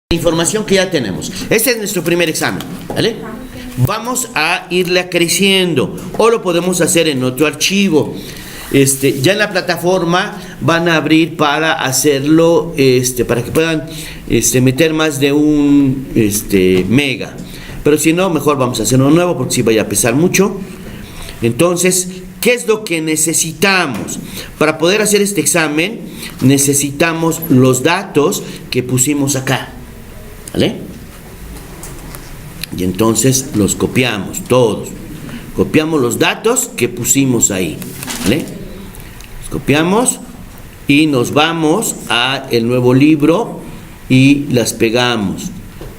La información que ya tenemos. Este es nuestro primer examen, ¿vale? Vamos a irle creciendo o lo podemos hacer en otro archivo. Ya en la plataforma van a abrir para hacerlo, para que puedan meter más de un mega. Pero si no, mejor vamos a hacer uno nuevo porque si vaya a pesar mucho. Entonces, ¿qué es lo que necesitamos? Para poder hacer este examen, necesitamos los datos que pusimos acá. ¿Vale? Y entonces los copiamos todos. Copiamos los datos que pusimos ahí. ¿Vale? Los copiamos y nos vamos a el nuevo libro y las pegamos.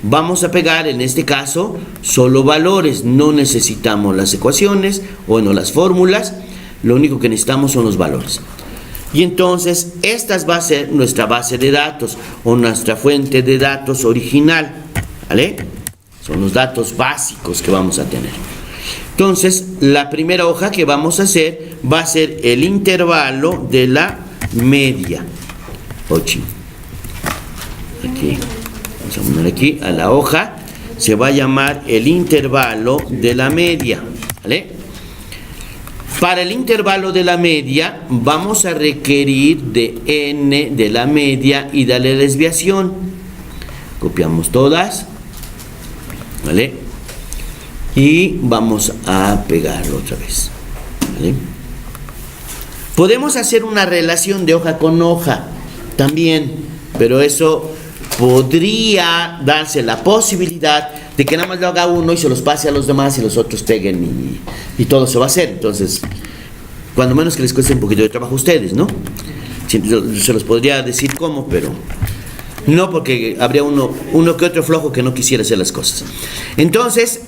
Vamos a pegar en este caso solo valores, no necesitamos las ecuaciones o no las fórmulas, lo único que necesitamos son los valores. Y entonces esta va a ser nuestra base de datos o nuestra fuente de datos original, ¿vale? Son los datos básicos que vamos a tener. Entonces la primera hoja que vamos a hacer va a ser el intervalo de la media. Aquí. Vamos a poner aquí a la hoja, se va a llamar el intervalo de la media, ¿vale? Para el intervalo de la media vamos a requerir de n de la media y de la desviación. Copiamos todas, ¿vale? Y vamos a pegarlo otra vez, ¿vale? Podemos hacer una relación de hoja con hoja también, pero eso podría darse la posibilidad de que nada más lo haga uno y se los pase a los demás y los otros peguen y todo se va a hacer. Entonces, cuando menos que les cueste un poquito de trabajo a ustedes, ¿no? Se los podría decir cómo, pero no, porque habría uno que otro flojo que no quisiera hacer las cosas. Entonces,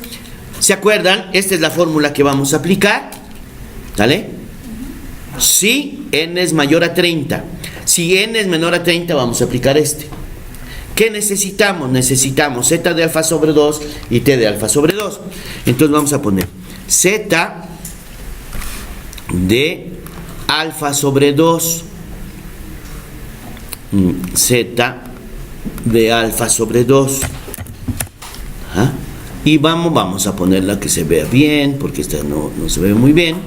¿se acuerdan? Esta es la fórmula que vamos a aplicar, ¿vale? Si n es mayor a 30. Si n es menor a 30, vamos a aplicar ¿Qué necesitamos? Necesitamos z de alfa sobre 2 y t de alfa sobre 2. Entonces vamos a poner z de alfa sobre 2. Z de alfa sobre 2. Y vamos a ponerla que se vea bien, porque esta no se ve muy bien.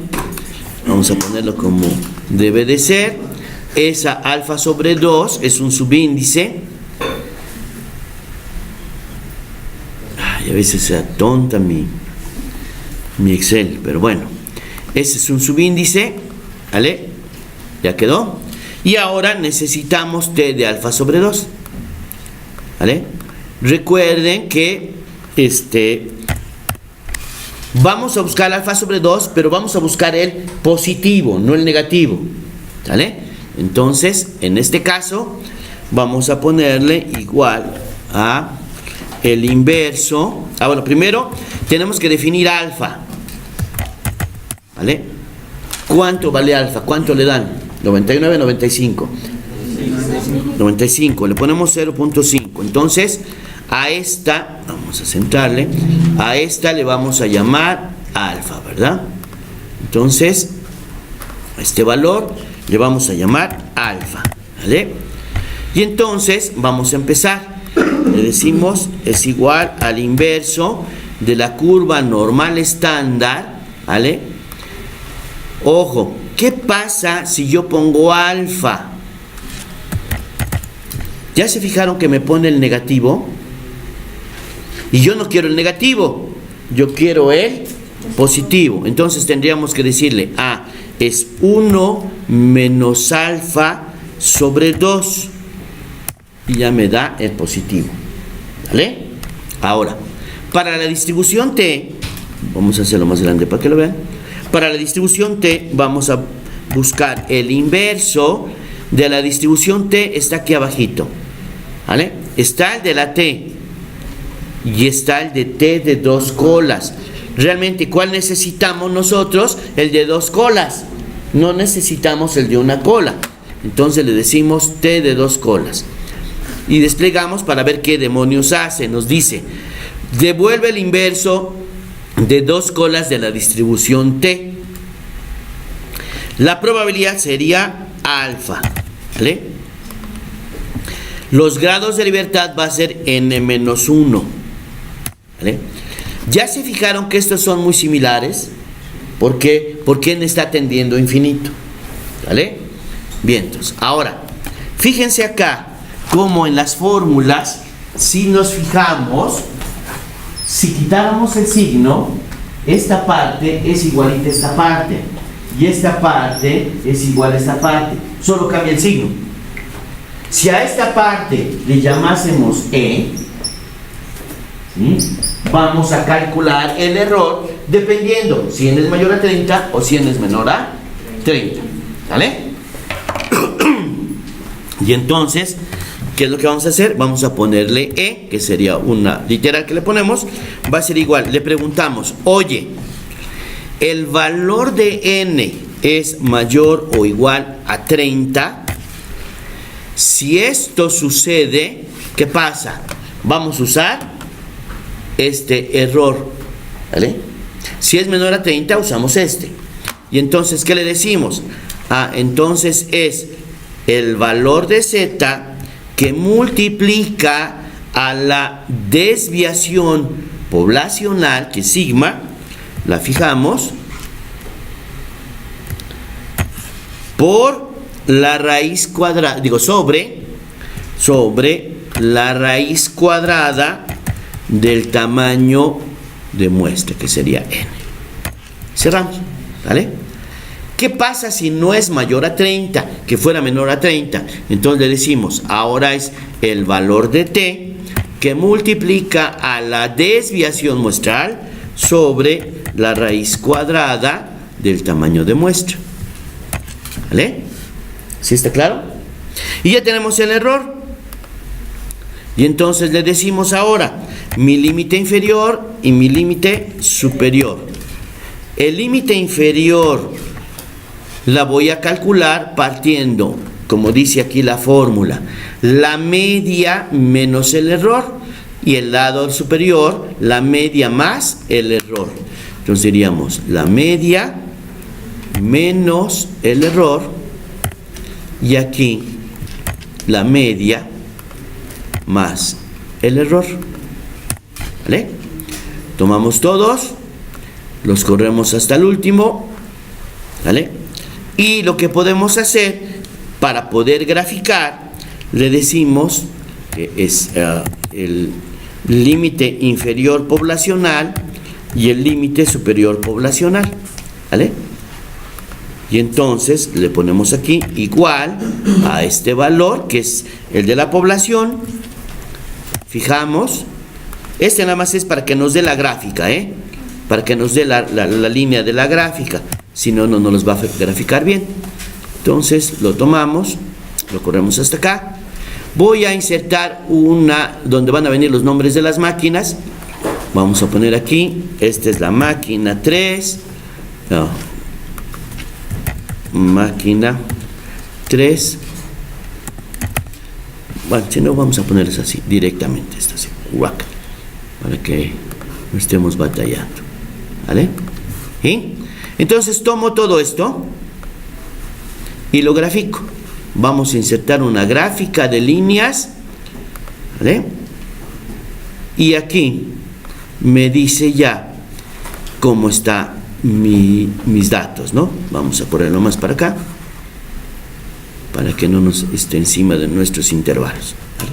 Vamos a ponerlo como debe de ser. Esa alfa sobre 2 es un subíndice. Y a veces se atonta mi Excel, pero bueno, ese es un subíndice, ¿vale? Ya quedó. Y ahora necesitamos t de alfa sobre 2, ¿vale? Recuerden que vamos a buscar alfa sobre 2, pero vamos a buscar el positivo, no el negativo, ¿vale? Entonces, en este caso, vamos a ponerle igual a el inverso. Bueno, primero tenemos que definir alfa, ¿vale? ¿Cuánto vale alfa? ¿Cuánto le dan? 99, 95. 95, le ponemos 0.5. Entonces, a esta, vamos a centrarle, a esta le vamos a llamar alfa, ¿verdad? Entonces, a este valor le vamos a llamar alfa, ¿vale? Y entonces, vamos a empezar. Le decimos es igual al inverso de la curva normal estándar, ¿vale? Ojo, ¿qué pasa si yo pongo alfa? ¿Ya se fijaron que me pone el negativo? Y yo no quiero el negativo, yo quiero el positivo. Entonces tendríamos que decirle es 1 menos alfa sobre 2. Y ya me da el positivo, ¿vale? Ahora, para la distribución t, vamos a hacerlo más grande para que lo vean. Para la distribución t vamos a buscar el inverso de la distribución t, está aquí abajito, ¿vale? Está el de la t y está el de t de 2 colas. Realmente, ¿cuál necesitamos nosotros? El de 2 colas. No necesitamos el de una cola. Entonces le decimos t de 2 colas. Y desplegamos para ver qué demonios hace. Nos dice, devuelve el inverso de 2 colas de la distribución t. La probabilidad sería alfa, ¿vale? Los grados de libertad va a ser n-1. ¿Vale? Ya se fijaron que estos son muy similares. ¿Por qué? Porque n está tendiendo a infinito. ¿Vale? Bien, entonces, ahora, fíjense acá cómo en las fórmulas, si nos fijamos, si quitáramos el signo, esta parte es igualita a esta parte. Y esta parte es igual a esta parte. Solo cambia el signo. Si a esta parte le llamásemos E, ¿sí?, vamos a calcular el error dependiendo si n es mayor a 30 o si n es menor a 30. ¿Vale? Y entonces, ¿qué es lo que vamos a hacer? Vamos a ponerle E, que sería una literal que le ponemos. Va a ser igual. Le preguntamos, oye, el valor de n es mayor o igual a 30. Si esto sucede, ¿qué pasa? Vamos a usar este error, ¿vale? Si es menor a 30, usamos este. Y entonces, ¿qué le decimos? Entonces es el valor de z que multiplica a la desviación poblacional, que es sigma, la fijamos, por la raíz cuadrada, sobre la raíz cuadrada del tamaño de muestra, que sería n. Cerramos, ¿vale? ¿Qué pasa si no es mayor a 30? Que fuera menor a 30. Entonces le decimos, ahora es el valor de t que multiplica a la desviación muestral sobre la raíz cuadrada del tamaño de muestra. ¿Vale? ¿Sí está claro? Y ya tenemos el error. Y entonces le decimos ahora mi límite inferior y mi límite superior. El límite inferior la voy a calcular partiendo, como dice aquí la fórmula, la media menos el error, y el lado superior, la media más el error. Entonces diríamos la media menos el error, y aquí la media más el error. ¿Vale? Tomamos todos, los corremos hasta el último, ¿vale? Y lo que podemos hacer para poder graficar, le decimos que es el límite inferior poblacional y el límite superior poblacional, ¿vale? Y entonces le ponemos aquí igual a este valor, que es el de la población. Fijamos, este nada más es para que nos dé la gráfica, para que nos dé la línea de la gráfica. Si no, no nos va a graficar bien. Entonces lo tomamos, lo corremos hasta acá. Voy a insertar una donde van a venir los nombres de las máquinas. Vamos a poner aquí, esta es la máquina 3. No, máquina 3. Bueno, si no, vamos a ponerles así, directamente, esto así, guac, para que no estemos batallando. ¿Vale? ¿Sí? Entonces tomo todo esto y lo grafico. Vamos a insertar una gráfica de líneas, ¿vale? Y aquí me dice ya cómo está mis datos, ¿no? Vamos a ponerlo más para acá, para que no nos esté encima de nuestros intervalos, ¿vale?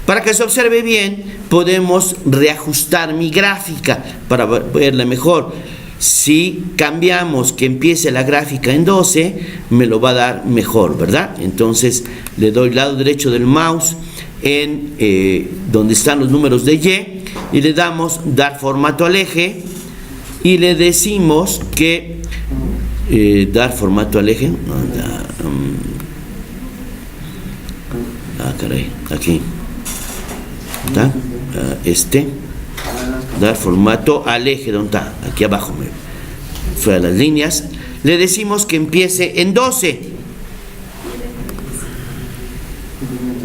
Para que se observe bien, podemos reajustar mi gráfica para verla mejor. Si cambiamos que empiece la gráfica en 12, me lo va a dar mejor, ¿verdad? Entonces le doy lado derecho del mouse en donde están los números de Y le damos dar formato al eje y le decimos que dar formato al eje. Caray, aquí está, dar formato al eje, ¿dónde está? Aquí abajo, fue a las líneas. Le decimos que empiece en 12,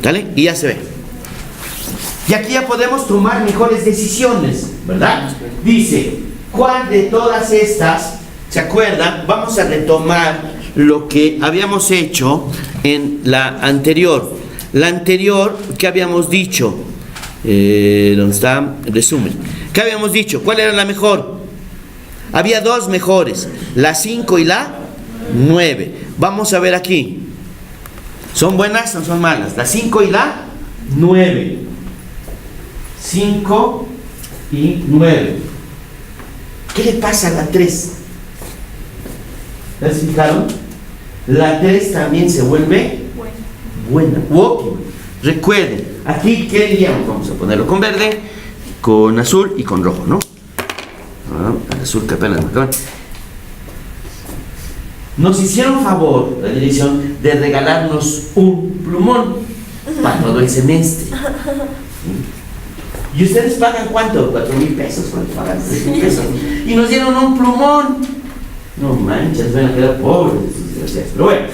¿vale? Y ya se ve. Y aquí ya podemos tomar mejores decisiones, ¿verdad? Dice, ¿cuál de todas estas, se acuerdan? Vamos a retomar lo que habíamos hecho en la anterior. La anterior, ¿qué habíamos dicho? ¿Dónde está? Resumen. ¿Qué habíamos dicho? ¿Cuál era la mejor? Había dos mejores, la 5 y la 9. Vamos a ver aquí. ¿Son buenas o son malas? La 5 y la 9. 5 y 9. ¿Qué le pasa a la 3? ¿La fijaron? La 3 también se vuelve buena. Óptima. Recuerden, aquí, ¿qué diríamos? Vamos a ponerlo con verde, con azul y con rojo, ¿no? El azul que apenas me acaban. Nos hicieron favor, la dirección, de regalarnos un plumón para todo el semestre. ¿Y ustedes pagan cuánto? 4,000 pesos. ¿Cuánto pagan? 3,000 pesos. Y nos dieron un plumón. No manches, van a quedar pobres estos desgraciados. Pero bueno,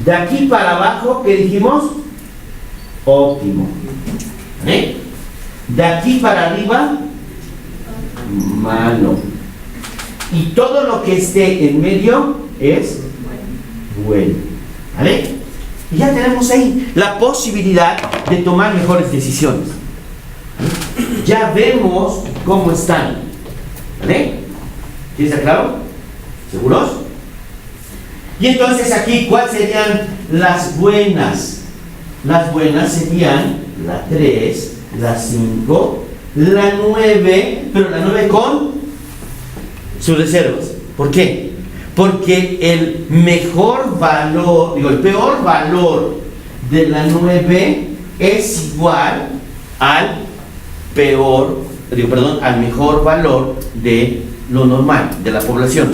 de aquí para abajo, ¿qué dijimos? Óptimo. ¿Eh? De aquí para arriba, malo. Y todo lo que esté en medio es bueno. ¿Vale? Y ya tenemos ahí la posibilidad de tomar mejores decisiones. ¿Vale? Ya vemos cómo están. ¿Vale? ¿Sí está claro? ¿Seguros? Y entonces aquí, ¿cuáles serían las buenas? Las buenas serían la 3, la 5, la 9, pero la 9 con sus reservas. ¿Por qué? Porque el mejor valor, el peor valor de la 9 es igual al al mejor valor de lo normal, de la población.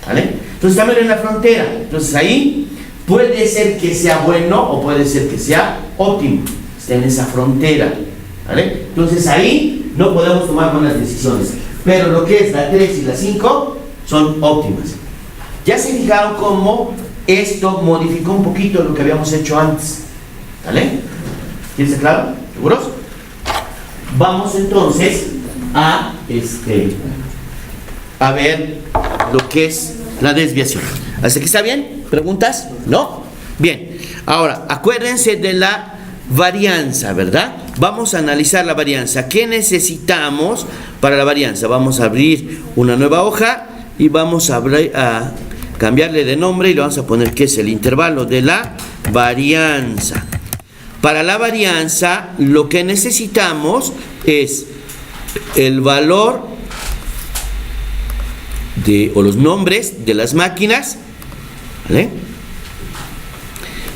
¿Vale? Entonces estamos en la frontera. Entonces ahí puede ser que sea bueno o puede ser que sea óptimo. Está en esa frontera. ¿Vale? Entonces ahí no podemos tomar buenas decisiones. Pero lo que es la 3 y la 5 son óptimas. Ya se fijaron cómo esto modificó un poquito lo que habíamos hecho antes. ¿Vale? ¿Tienes claro? ¿Seguros? Vamos entonces a ver lo que es la desviación. ¿Hasta aquí está bien? ¿Preguntas? ¿No? Bien. Ahora, acuérdense de la varianza, ¿verdad? Vamos a analizar la varianza. ¿Qué necesitamos para la varianza? Vamos a abrir una nueva hoja y vamos a cambiarle de nombre y le vamos a poner que es el intervalo de la varianza. Para la varianza, lo que necesitamos es el valor o los nombres de las máquinas, ¿vale?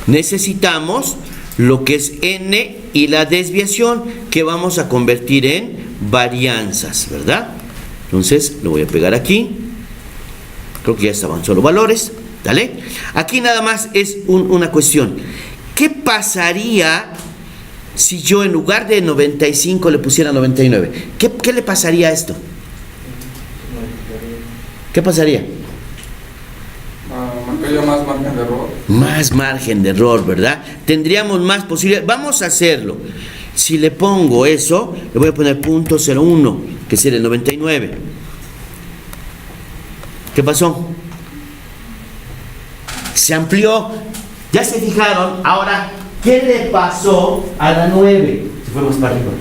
Necesitamos lo que es n y la desviación que vamos a convertir en varianzas, ¿verdad? Entonces lo voy a pegar aquí. Creo que ya estaban solo valores, ¿vale? Aquí nada más es una cuestión. ¿Qué pasaría si yo en lugar de 95 le pusiera 99? ¿Qué le pasaría a esto? ¿Qué pasaría? Marcaría más margen de error. Más margen de error, ¿verdad? Tendríamos más posibilidades. Vamos a hacerlo. Si le pongo eso, le voy a poner .01, que sería el 99. ¿Qué pasó? Se amplió. ¿Ya se fijaron? Ahora, ¿qué le pasó a la 9? Se fue más para arriba.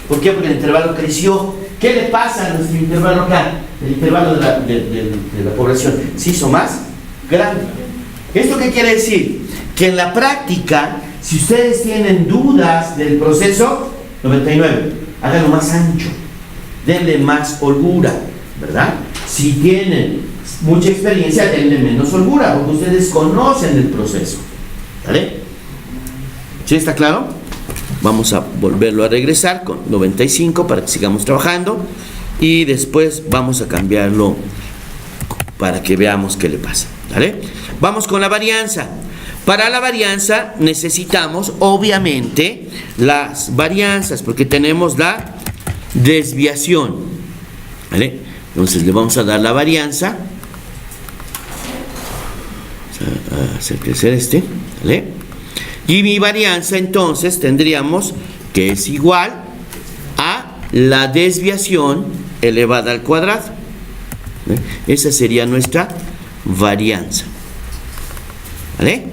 ¿Por qué? Porque el intervalo creció. ¿Qué le pasa a nuestro intervalo acá? El intervalo de la población se hizo más grande. ¿Esto qué quiere decir? Que en la práctica, si ustedes tienen dudas del proceso, 99, háganlo más ancho, denle más holgura, ¿verdad? Si tienen mucha experiencia, denle menos holgura, porque ustedes conocen el proceso, ¿vale? ¿Sí está claro? Vamos a volverlo a regresar con 95 para que sigamos trabajando y después vamos a cambiarlo para que veamos qué le pasa, ¿vale? Vamos con la varianza. Para la varianza necesitamos obviamente las varianzas porque tenemos la desviación, ¿vale? Entonces le vamos a dar la varianza, vamos a hacer crecer ¿vale? Y mi varianza entonces tendríamos que es igual a la desviación elevada al cuadrado. Esa sería nuestra varianza. ¿Vale?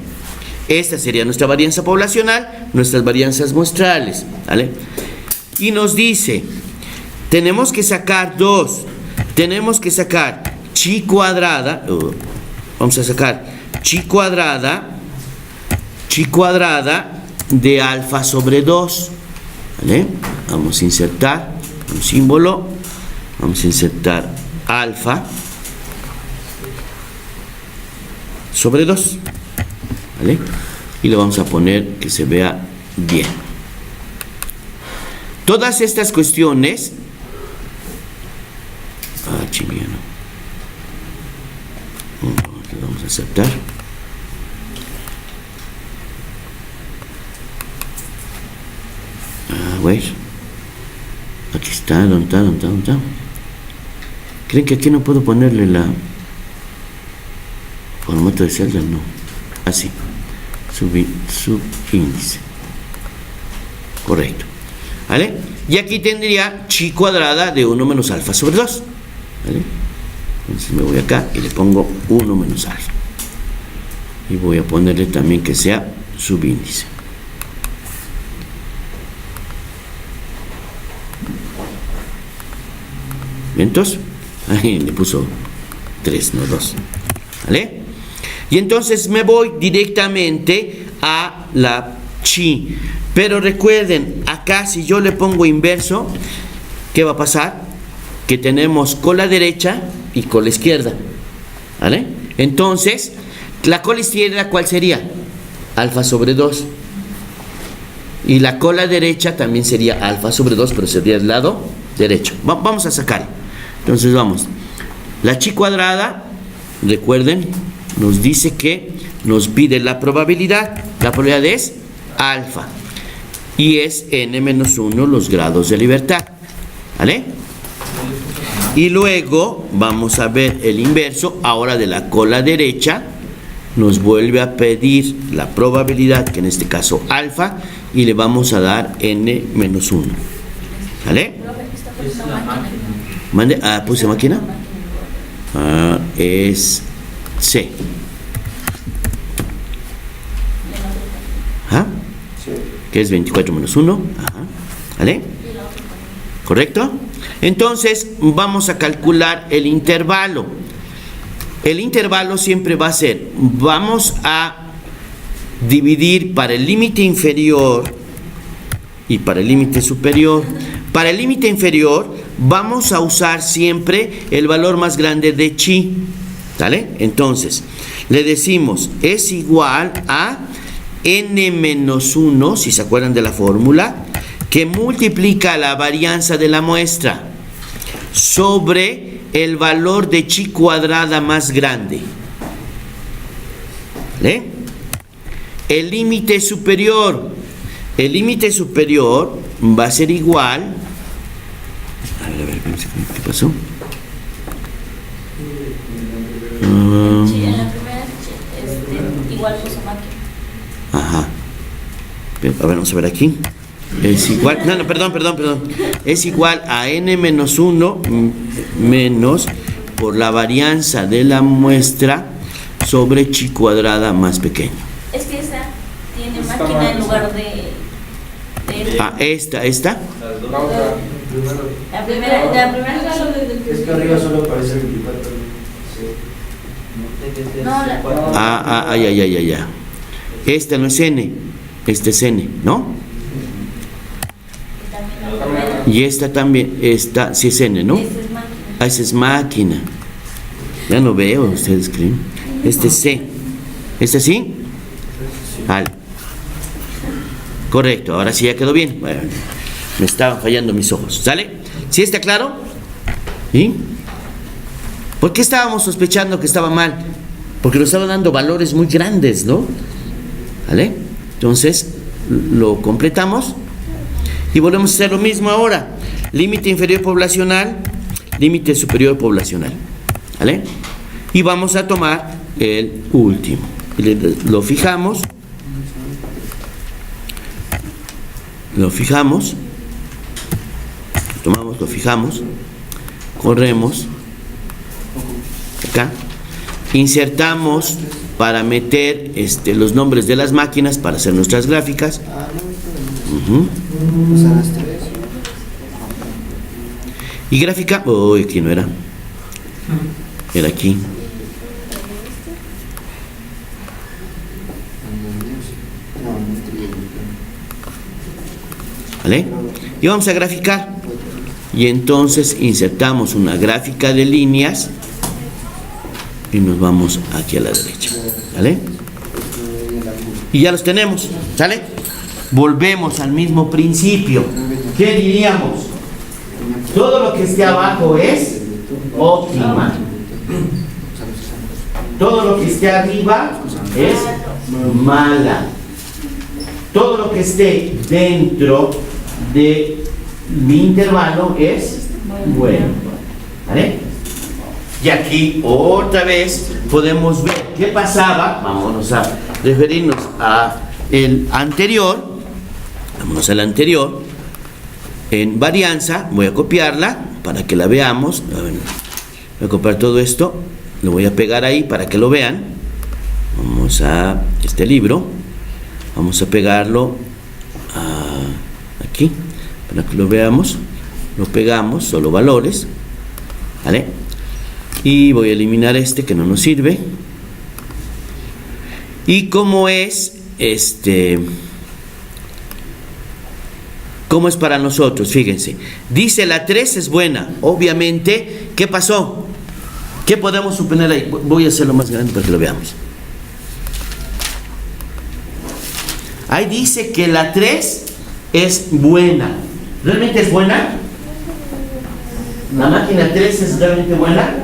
Esta sería nuestra varianza poblacional, nuestras varianzas muestrales, ¿vale? Y nos dice, tenemos que sacar chi cuadrada, vamos a sacar chi cuadrada de alfa sobre 2, ¿vale? Vamos a insertar un símbolo, vamos a insertar alfa sobre 2, ¿vale? Y le vamos a poner que se vea bien. Todas estas cuestiones, le vamos a aceptar. A ver, aquí está, ¿dónde está? ¿Creen que aquí no puedo ponerle la formato de celda? No, así, subíndice, correcto, ¿vale? Y aquí tendría chi cuadrada de 1 menos alfa sobre 2, ¿vale? Entonces me voy acá y le pongo 1 menos alfa, y voy a ponerle también que sea subíndice. Entonces, ahí le puso 3, no 2, ¿vale? Y entonces me voy directamente a la chi. Pero recuerden, acá si yo le pongo inverso, ¿qué va a pasar? Que tenemos cola derecha y cola izquierda, ¿vale? Entonces, la cola izquierda, ¿cuál sería? Alfa sobre 2. Y la cola derecha también sería alfa sobre 2, pero sería el lado derecho. Vamos a sacar. Entonces vamos, la chi cuadrada, recuerden, nos dice que nos pide la probabilidad es alfa, y es n menos 1 los grados de libertad, ¿vale? Y luego vamos a ver el inverso, ahora de la cola derecha, nos vuelve a pedir la probabilidad, que en este caso alfa, y le vamos a dar n menos 1, ¿vale? Mande, puse máquina. Es C. Que es 24 menos 1. ¿Vale? ¿Correcto? Entonces vamos a calcular el intervalo. El intervalo siempre va a ser, vamos a dividir para el límite inferior y para el límite superior. Para el límite inferior vamos a usar siempre el valor más grande de chi, ¿vale? Entonces, le decimos, es igual a n menos 1, si se acuerdan de la fórmula, que multiplica la varianza de la muestra sobre el valor de chi cuadrada más grande, ¿vale? El límite superior va a ser igual. A ver, ¿qué pasó? Sí, en la primera igual puso máquina. Ajá. A ver, vamos a ver aquí. Es igual, perdón. Es igual a n menos 1 menos por la varianza de la muestra sobre chi cuadrada más pequeño. Es que esa tiene máquina en lugar de esta. La primera solo es que arriba solo aparece el 24. No, Ya. Esta no es n, este es n, ¿no? Y esta también, esta sí es n, ¿no? Esa es máquina. Ya no veo, ustedes creen. Este es c. ¿Este sí? Vale. Correcto, ahora sí ya quedó bien. Bueno, me estaban fallando mis ojos. ¿Sale? ¿Sí está claro? ¿Sí? ¿Por qué estábamos sospechando que estaba mal? Porque nos estaban dando valores muy grandes, ¿no? ¿Vale? Entonces, lo completamos y volvemos a hacer lo mismo ahora. Límite inferior poblacional, límite superior poblacional. ¿Vale? Y vamos a tomar el último. Lo fijamos. Tomamos, lo fijamos, corremos acá, insertamos para meter los nombres de las máquinas para hacer nuestras gráficas. Ujú. O sea, las tres. Y gráfica, uy, aquí no era. Era aquí. ¿Vale? Y vamos a graficar. Y entonces insertamos una gráfica de líneas y nos vamos aquí a la derecha. ¿Vale? Y ya los tenemos. ¿Sale? Volvemos al mismo principio. ¿Qué diríamos? Todo lo que esté abajo es óptima. Todo lo que esté arriba es mala. Todo lo que esté dentro de mi intervalo es bueno. ¿Vale? Y aquí otra vez podemos ver qué pasaba. Vámonos a referirnos a el anterior. Vámonos al anterior. En varianza, voy a copiarla para que la veamos. A ver, voy a copiar todo esto, lo voy a pegar ahí para que lo vean. Vamos a este libro, vamos a pegarlo aquí para que lo veamos. Lo pegamos, solo valores, ¿vale? Y voy a eliminar este que no nos sirve. Y como es ¿cómo es para nosotros? Fíjense, dice la 3 es buena. Obviamente, ¿qué pasó? ¿Qué podemos suponer ahí? Voy a hacerlo más grande para que lo veamos. Ahí dice que la 3 es buena. ¿Realmente es buena? ¿La máquina 3 es realmente buena?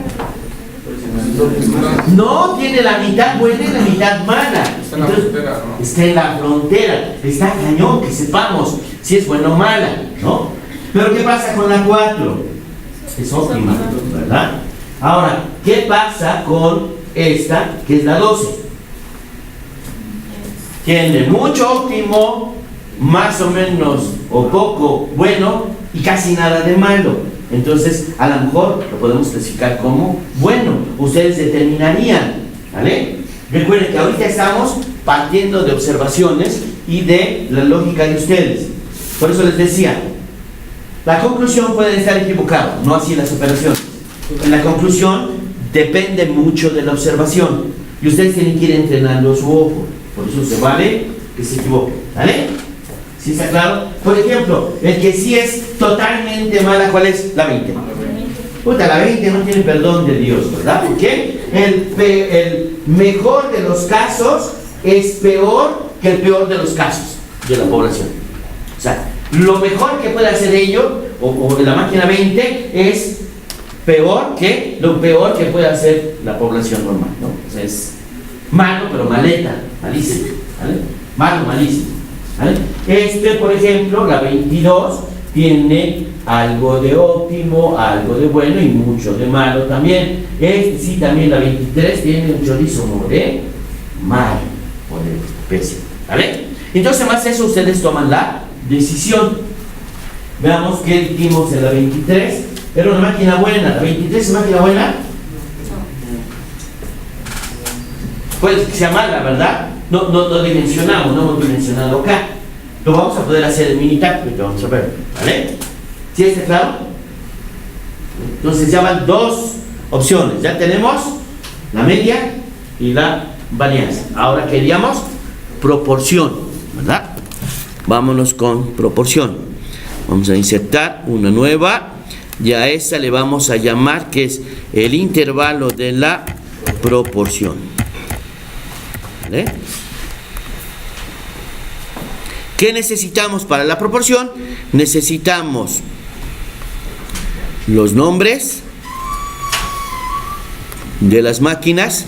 No, tiene la mitad buena y la mitad mala. Está en la frontera, ¿no? Está en la frontera. Está cañón que sepamos si es buena o mala, ¿no? Pero ¿qué pasa con la 4? Es óptima, ¿verdad? Ahora, ¿qué pasa con esta, que es la 12? Tiene mucho óptimo, más o menos o poco bueno y casi nada de malo. Entonces, a lo mejor lo podemos clasificar como bueno. Ustedes determinarían, ¿vale? Recuerden que ahorita estamos partiendo de observaciones y de la lógica de ustedes. Por eso les decía, la conclusión puede estar equivocada, no así las operaciones. En la conclusión depende mucho de la observación y ustedes tienen que ir entrenando su ojo. Por eso se vale que se equivoque, ¿vale? ¿Sí está claro? Por ejemplo, el que sí es totalmente mala, ¿cuál es? La 20. Puta, la 20 no tiene perdón de Dios, ¿verdad? Porque el mejor de los casos es peor que el peor de los casos de la población. O sea, lo mejor que puede hacer ello, o la máquina 20, es peor que lo peor que puede hacer la población normal, ¿no? O sea, es malo, pero maleta, malísimo, ¿vale? Malo, malísimo. ¿Vale? Por ejemplo, la 22 tiene algo de óptimo, algo de bueno y mucho de malo también. Sí, también la 23 tiene un chorizómo de malo o de pésimo, ¿vale? Entonces, más eso, ustedes toman la decisión. Veamos qué dijimos en la 23. Era una máquina buena. ¿La 23 es máquina buena? Puede que sea mala, ¿verdad? No dimensionamos, no hemos dimensionado acá. Lo vamos a poder hacer en Minitab, que vamos a ver, ¿vale? ¿Sí está claro? Entonces ya van dos opciones. Ya tenemos la media y la varianza. Ahora queríamos proporción, ¿verdad? Vámonos con proporción. Vamos a insertar una nueva. Y a esa le vamos a llamar que es el intervalo de la proporción. ¿Vale? ¿Qué necesitamos para la proporción? Necesitamos los nombres de las máquinas,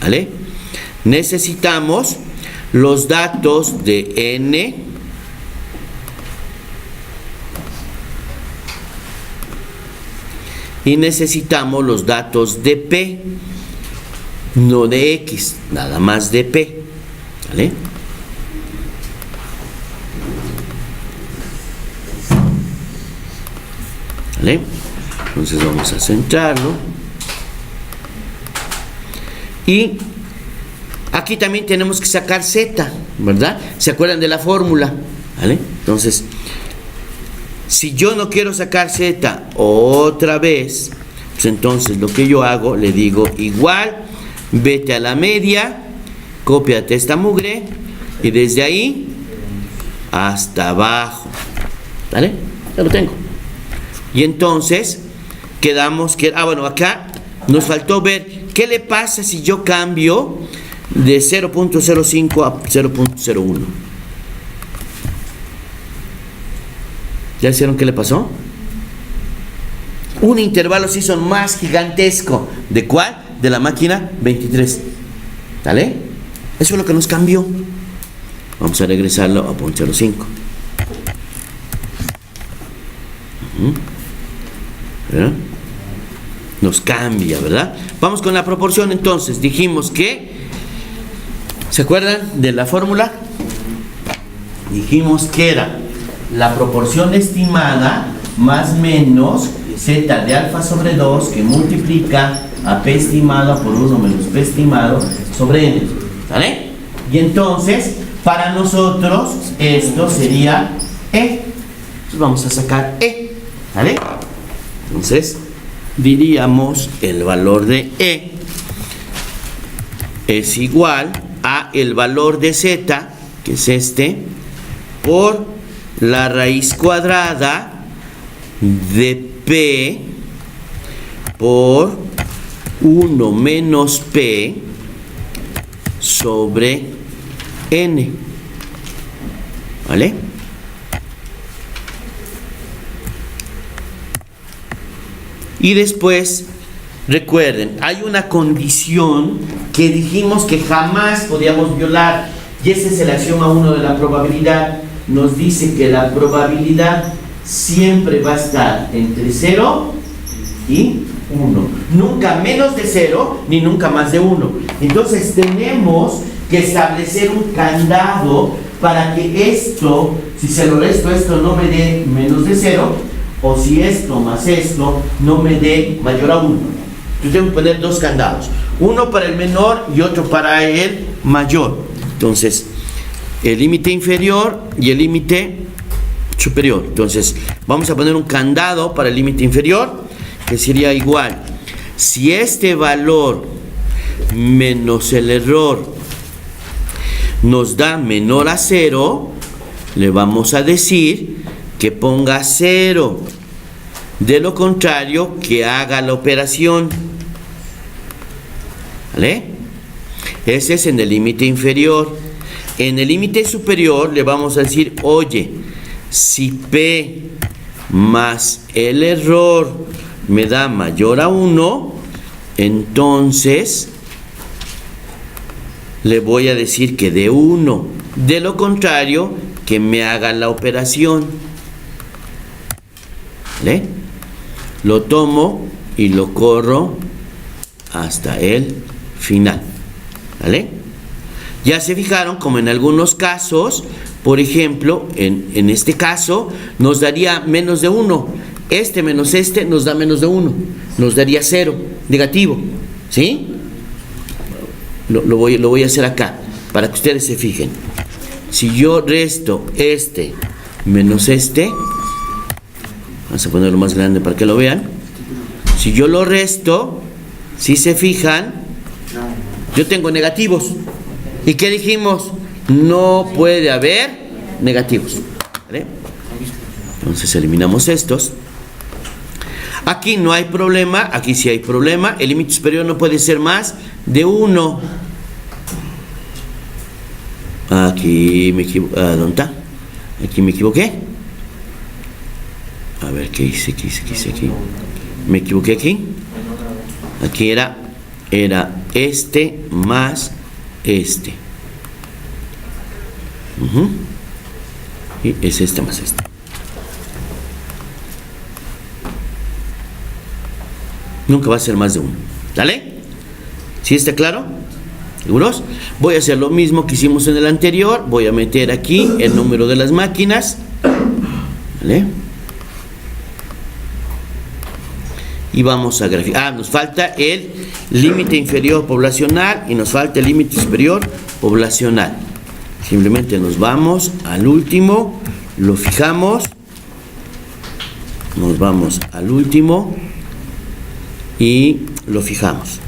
¿vale? Necesitamos los datos de N, y necesitamos los datos de P, no de X, nada más de P, ¿vale? ¿Vale? Entonces vamos a centrarlo. Y aquí también tenemos que sacar Z, ¿verdad? ¿Se acuerdan de la fórmula? ¿Vale? Entonces, si yo no quiero sacar Z otra vez, pues entonces lo que yo hago, le digo igual, vete a la media, cópiate esta mugre y desde ahí hasta abajo. ¿Vale? Ya lo tengo. Y entonces quedamos que... bueno, acá nos faltó ver qué le pasa si yo cambio de 0.05 a 0.01. ¿Ya hicieron qué le pasó? Un intervalo se hizo más gigantesco. ¿De cuál? De la máquina 23. ¿Vale? Eso es lo que nos cambió. Vamos a regresarlo a 0.05. ¿Verdad? Nos cambia, ¿verdad? Vamos con la proporción entonces. Dijimos que, ¿se acuerdan de la fórmula? Dijimos que era la proporción estimada más menos Z de alfa sobre 2 que multiplica a P estimado por 1 menos P estimado sobre N. ¿Vale? Y entonces, para nosotros, esto sería E. Entonces vamos a sacar E. ¿Vale? Entonces, diríamos el valor de E es igual a el valor de Z, que es este, por la raíz cuadrada de P por 1 menos P sobre N. ¿Vale? Y después, recuerden, hay una condición que dijimos que jamás podíamos violar, y ese es el axioma 1 de la probabilidad. Nos dice que la probabilidad siempre va a estar entre 0 y 1. Nunca menos de 0, ni nunca más de 1. Entonces tenemos que establecer un candado para que esto, si se lo resto, esto no me dé menos de 0, o si esto más esto no me dé mayor a 1. Yo tengo que poner dos candados, uno para el menor y otro para el mayor. Entonces, el límite inferior y el límite superior. Entonces, vamos a poner un candado para el límite inferior, que sería igual. Si este valor menos el error nos da menor a 0, le vamos a decir que ponga 0. De lo contrario, que haga la operación. ¿Vale? Ese es en el límite inferior. En el límite superior le vamos a decir, oye, si P más el error me da mayor a 1, entonces le voy a decir que dé 1. De lo contrario, que me haga la operación. ¿Vale? Lo tomo y lo corro hasta el final. ¿Vale? Ya se fijaron como en algunos casos, por ejemplo, en este caso, nos daría menos de 1. Este menos este nos da menos de 1. Nos daría 0, negativo. ¿Sí? Lo voy a hacer acá, para que ustedes se fijen. Si yo resto este menos este, vamos a ponerlo más grande para que lo vean. Si yo lo resto, si se fijan, yo tengo negativos. ¿Y qué dijimos? No puede haber negativos. ¿Vale? Entonces eliminamos estos. Aquí no hay problema, aquí sí hay problema. El límite superior no puede ser más de 1. Aquí me equivoqué. ¿Dónde está? Aquí me equivoqué. A ver, ¿qué hice? ¿Qué hice aquí? Me equivoqué aquí. Aquí era este más este. Y es este más este. Nunca va a ser más de 1. ¿Dale? ¿Sí está claro? ¿Seguros? Voy a hacer lo mismo que hicimos en el anterior. Voy a meter aquí el número de las máquinas. ¿Vale? y vamos a graficar. Nos falta el límite inferior poblacional y nos falta el límite superior poblacional. Simplemente nos vamos al último, lo fijamos, nos vamos al último y lo fijamos.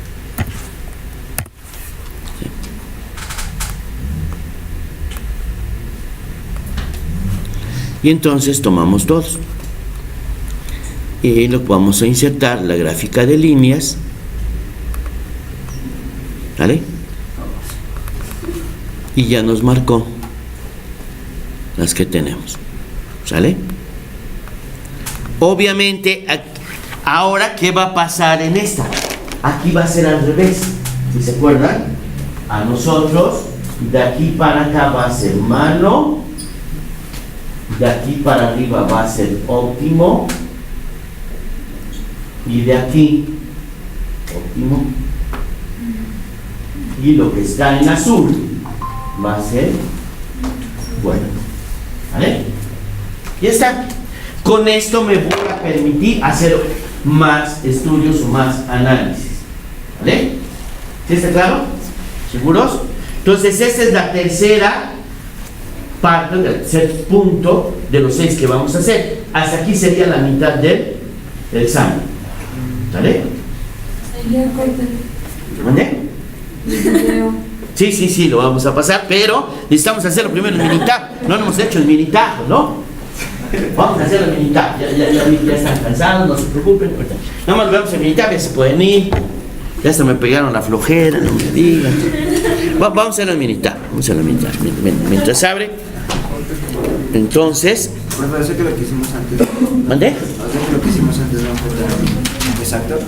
Y entonces tomamos todos y lo vamos a insertar la gráfica de líneas, ¿vale? Y ya nos marcó las que tenemos, ¿sale? Obviamente, ahora, ¿qué va a pasar en esta? Aquí va a ser al revés, ¿sí se acuerdan? A nosotros, de aquí para acá va a ser malo, de aquí para arriba va a ser óptimo, y de aquí, óptimo, y lo que está en azul va a ser bueno, ¿vale? Ya está. Con esto me voy a permitir hacer más estudios o más análisis, ¿vale? ¿Sí está claro? ¿Seguros? Entonces esta es la tercera parte, el tercer punto de los 6 que vamos a hacer. Hasta aquí sería la mitad del examen, ¿vale? ¿Mandé? Sí, lo vamos a pasar, pero necesitamos hacerlo primero en Minitab. No lo hemos hecho en Minitab, ¿no? Vamos a hacerlo en Minitab. Ya están cansados, no se preocupen. Nada más lo vemos en Minitab, ya se pueden ir. Ya hasta me pegaron la flojera, no me digan. Vamos a hacerlo en Minitab. Mientras abre. Entonces. Parece que lo que hicimos antes. ¿Mandé? Parece que lo que hicimos antes no fue exacto.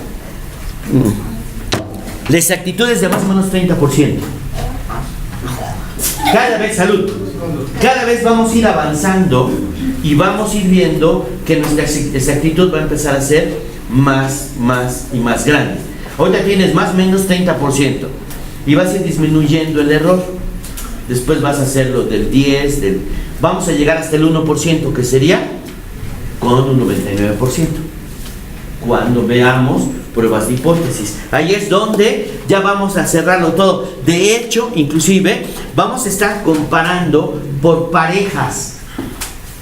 La exactitud es de más o menos 30%. Cada vez, salud, cada vez vamos a ir avanzando y vamos a ir viendo que nuestra exactitud va a empezar a ser más y más grande. Ahorita tienes más o menos 30% y vas a ir disminuyendo el error. Después vas a hacerlo del 10, vamos a llegar hasta el 1%, que sería con un 99%. Cuando veamos pruebas de hipótesis, ahí es donde ya vamos a cerrarlo todo. De hecho, inclusive vamos a estar comparando por parejas,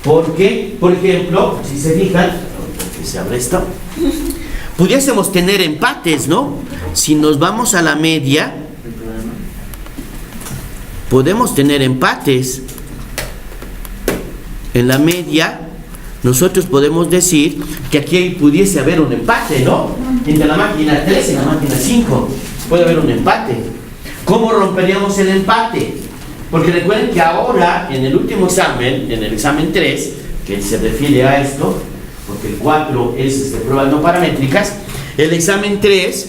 porque, por ejemplo, si se fijan, que se abre esto, pudiésemos tener empates, ¿no? Si nos vamos a la media, podemos tener empates. En la media nosotros podemos decir que aquí pudiese haber un empate, ¿no? Entre la máquina 3 y la máquina 5 puede haber un empate. ¿Cómo romperíamos el empate? Porque recuerden que ahora, en el último examen, en el examen 3, que se refiere a esto, porque el 4 es pruebas no paramétricas, el examen 3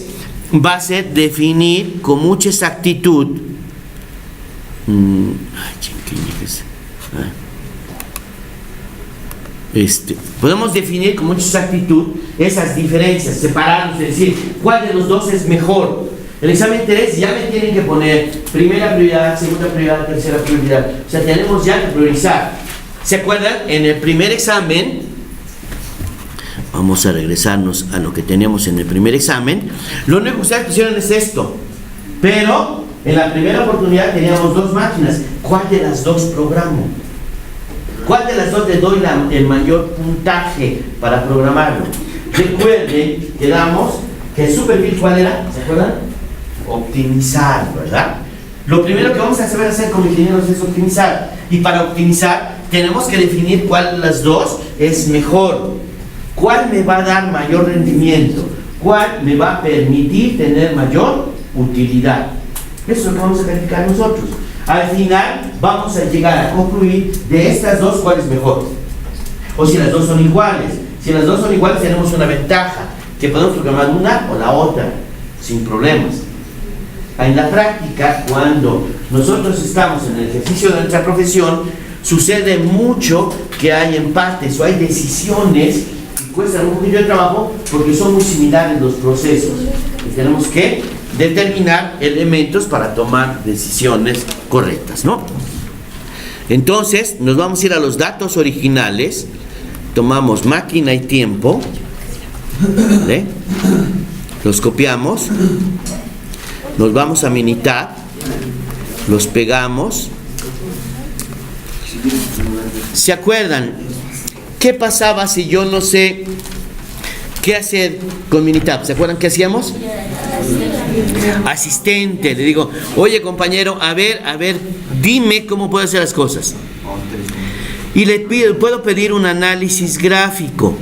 va a ser definir con mucha exactitud. Podemos definir con mucha exactitud esas diferencias, separarlos, es decir, cuál de los dos es mejor. El examen 3 ya me tienen que poner primera prioridad, segunda prioridad, tercera prioridad. O sea, tenemos ya que priorizar. ¿Se acuerdan? En el primer examen, vamos a regresarnos a lo que teníamos en el primer examen. Lo único que ustedes pusieron es esto, pero en la primera oportunidad teníamos 2 máquinas. ¿Cuál de las dos programo? ¿Cuál de las dos le doy el mayor puntaje para programarlo? Recuerden que damos que su perfil, ¿cuál era? ¿Se acuerdan? Optimizar, ¿verdad? Lo primero que vamos a saber hacer como ingenieros es optimizar. Y para optimizar tenemos que definir cuál de las dos es mejor. ¿Cuál me va a dar mayor rendimiento? ¿Cuál me va a permitir tener mayor utilidad? Eso es lo que vamos a calificar nosotros. Al final vamos a llegar a concluir de estas dos cuál es mejor. O si las dos son iguales. Si las dos son iguales tenemos una ventaja, que podemos programar una o la otra sin problemas. En la práctica, cuando nosotros estamos en el ejercicio de nuestra profesión, sucede mucho que hay empates o hay decisiones que cuestan un poquito de trabajo porque son muy similares los procesos. Y tenemos que determinar elementos para tomar decisiones correctas, ¿no? Entonces, nos vamos a ir a los datos originales. Tomamos máquina y tiempo. ¿Vale? Los copiamos, nos vamos a Minitab, los pegamos. ¿Se acuerdan? ¿Qué pasaba si yo no sé qué hacer con Minitab? ¿Se acuerdan qué hacíamos? Asistente. Le digo, oye compañero, a ver, dime cómo puedo hacer las cosas. Y le pido, puedo pedir un análisis gráfico.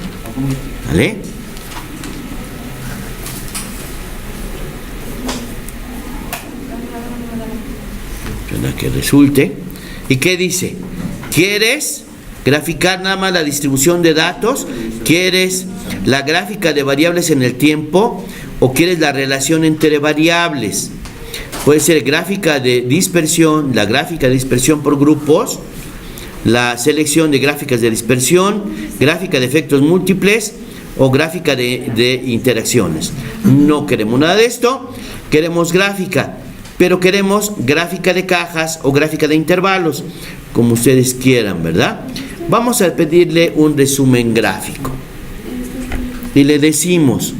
¿Vale? Para que resulte. ¿Y qué dice? ¿Quieres graficar nada más la distribución de datos? ¿Quieres la gráfica de variables en el tiempo? ¿O quieres la relación entre variables? Puede ser gráfica de dispersión, la gráfica de dispersión por grupos, la selección de gráficas de dispersión, gráfica de efectos múltiples o gráfica de interacciones. No queremos nada de esto, queremos gráfica, pero queremos gráfica de cajas o gráfica de intervalos, como ustedes quieran, ¿verdad? Vamos a pedirle un resumen gráfico y le decimos,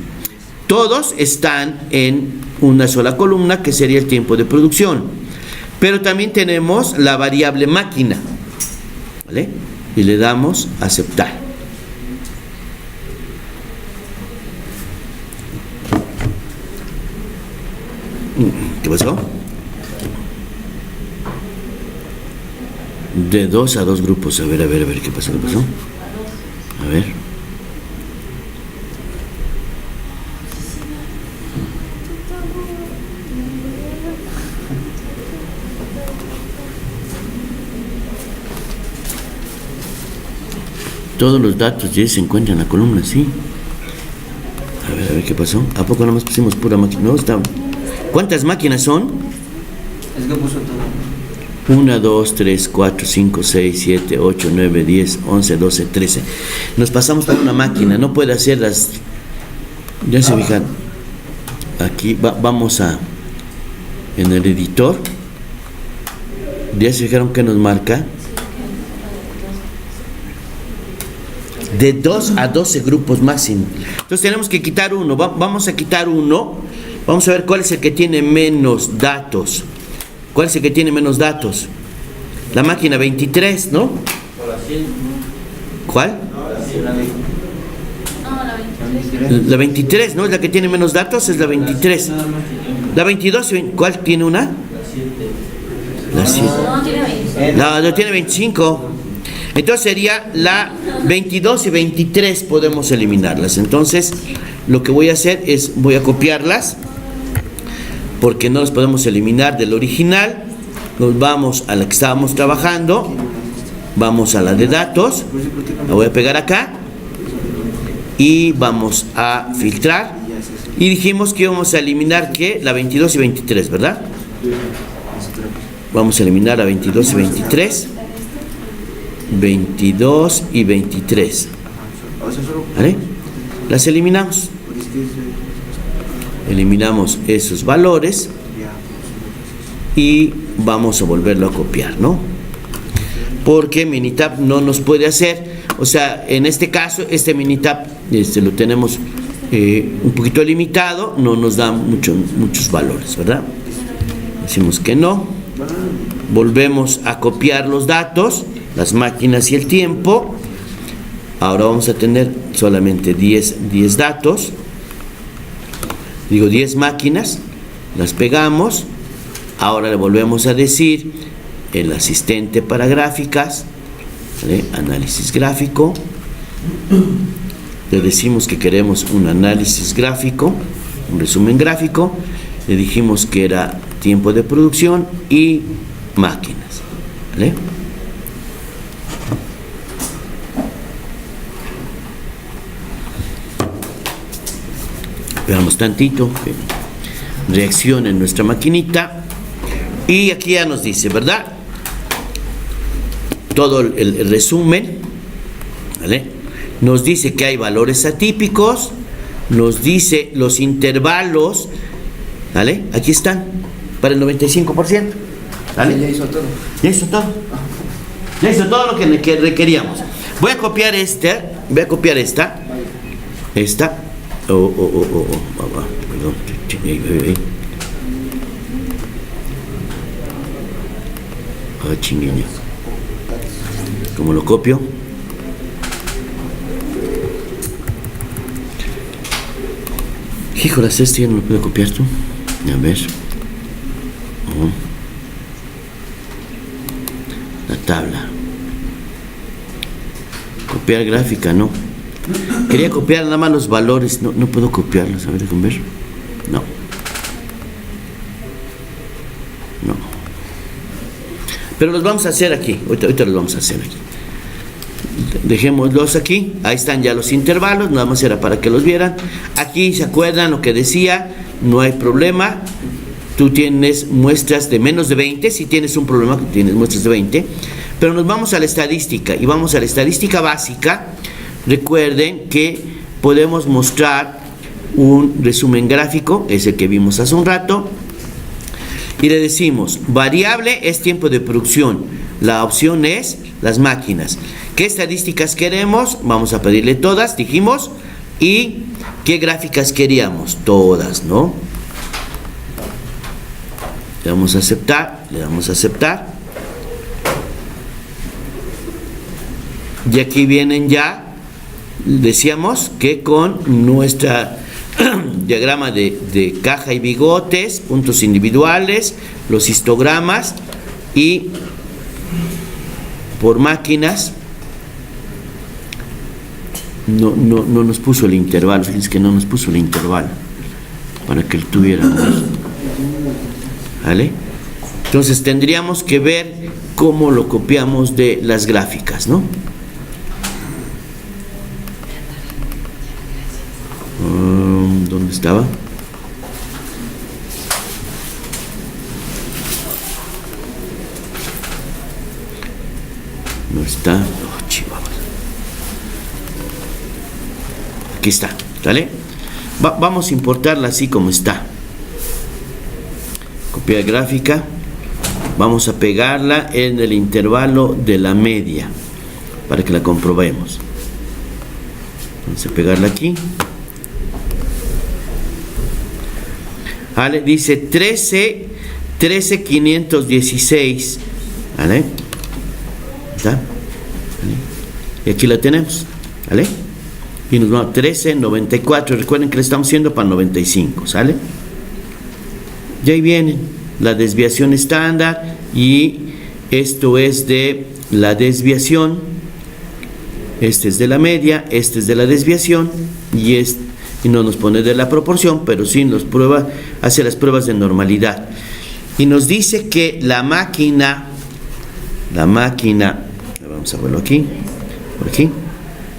todos están en una sola columna que sería el tiempo de producción, pero también tenemos la variable máquina, ¿vale? Y le damos a aceptar. ¿Qué pasó? De 2 a 2 grupos. A ver, ¿qué pasó? A ver. Todos los datos ya se encuentran en la columna, sí. A ver, ¿qué pasó? ¿A poco nada más pusimos pura máquina? No, está... ¿Cuántas máquinas son? Es que puso todo. 1, 2, 3, 4, 5, 6, 7, 8, 9, 10, 11, 12, 13. Nos pasamos por una máquina, no puede hacer las... Ya se fijan. Aquí vamos a... En el editor. Ya se fijaron que nos marca. De 2 a 12 grupos máximo. Entonces tenemos que quitar uno. Vamos a quitar uno. Vamos a ver cuál es el que tiene menos datos. ¿Cuál es el que tiene menos datos? La máquina 23, ¿no? ¿Cuál? La 23, ¿no? Es la que tiene menos datos, es la 23. La 22, ¿cuál tiene una? La 7. No, tiene 25. Entonces sería la 22 y 23, podemos eliminarlas. Entonces lo que voy a hacer es, voy a copiarlas, porque no las podemos eliminar del original. Nos vamos a la que estábamos trabajando, vamos a la de datos, la voy a pegar acá y vamos a filtrar. Y dijimos que íbamos a eliminar, ¿qué? La 22 y 23, ¿verdad? Vamos a eliminar la 22 y 23. 22 y 23. ¿Vale? Las eliminamos. Eliminamos esos valores y vamos a volverlo a copiar, ¿no? Porque Minitab no nos puede hacer, o sea, en este caso, este Minitab lo tenemos un poquito limitado, no nos da muchos valores, ¿verdad? Decimos que no. Volvemos a copiar los datos, las máquinas y el tiempo. Ahora vamos a tener solamente 10 datos. Digo 10 máquinas, las pegamos. Ahora le volvemos a decir el asistente para gráficas, ¿vale? Análisis gráfico. Le decimos que queremos un análisis gráfico, un resumen gráfico. Le dijimos que era tiempo de producción y máquinas, ¿vale? Esperamos tantito que reaccione en nuestra maquinita. Y aquí ya nos dice, ¿verdad? Todo el resumen, ¿vale? Nos dice que hay valores atípicos, nos dice los intervalos, ¿vale? Aquí están, para el 95%, ¿vale? Ya hizo todo. Ya hizo todo. Ya hizo todo lo que requeríamos. Voy a copiar esta, Perdón. Ah, chingueño. ¿Cómo lo copio? Híjolas, este ya no lo puedo copiar tú. A ver. La tabla. Copiar gráfica, no. Quería copiar nada más los valores. No puedo copiarlos. A ver, déjame ver. No. Pero los vamos a hacer aquí. Ahorita los vamos a hacer aquí. Dejémoslos aquí. Ahí están ya los intervalos. Nada más era para que los vieran. Aquí, ¿se acuerdan lo que decía? No hay problema. Tú tienes muestras de menos de 20. Si tienes un problema, tienes muestras de 20. Pero nos vamos a la estadística. Y vamos a la estadística básica. Recuerden que podemos mostrar un resumen gráfico. Es el que vimos hace un rato. Y le decimos, variable es tiempo de producción. La opción es las máquinas. ¿Qué estadísticas queremos? Vamos a pedirle todas, dijimos. ¿Y qué gráficas queríamos? Todas, ¿no? Le damos a aceptar, le damos a aceptar. Y aquí vienen ya, decíamos que con nuestra diagrama de caja y bigotes, puntos individuales, los histogramas y por máquinas. No nos puso el intervalo, fíjense que no nos puso el intervalo para que lo tuviéramos. ¿Vale? Entonces tendríamos que ver cómo lo copiamos de las gráficas, ¿no? ¿Dónde estaba? No está. Oh, chihuahua. Aquí está, ¿vale? Vamos a importarla así como está. Copiar gráfica. Vamos a pegarla en el intervalo de la media para que la comprobemos. Vamos a pegarla aquí. ¿Vale? Dice 13,516. ¿Vale? ¿Está? ¿Vale? Y aquí la tenemos. ¿Vale? Y nos vamos a 13,94. Recuerden que le estamos haciendo para 95. ¿Sale? Y ahí viene la desviación estándar. Y esto es de la desviación. Este es de la media. Este es de la desviación. Y no nos pone de la proporción, pero sí nos hace las pruebas de normalidad. Y nos dice que la máquina, vamos a verlo aquí, por aquí.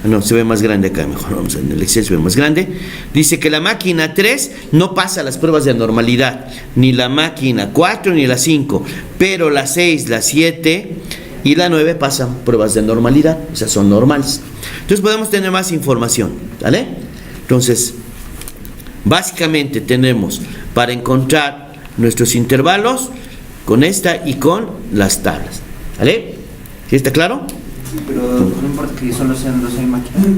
No, se ve más grande acá, mejor vamos en el Excel, se ve más grande. Dice que la máquina 3 no pasa las pruebas de normalidad, ni la máquina 4 ni la 5, pero la 6, la 7 y la 9 pasan pruebas de normalidad, o sea, son normales. Entonces podemos tener más información, ¿vale? Entonces, básicamente tenemos para encontrar nuestros intervalos con esta y con las tablas, ¿vale? ¿Sí está claro? Pero no importa que solo sean 12 máquinas.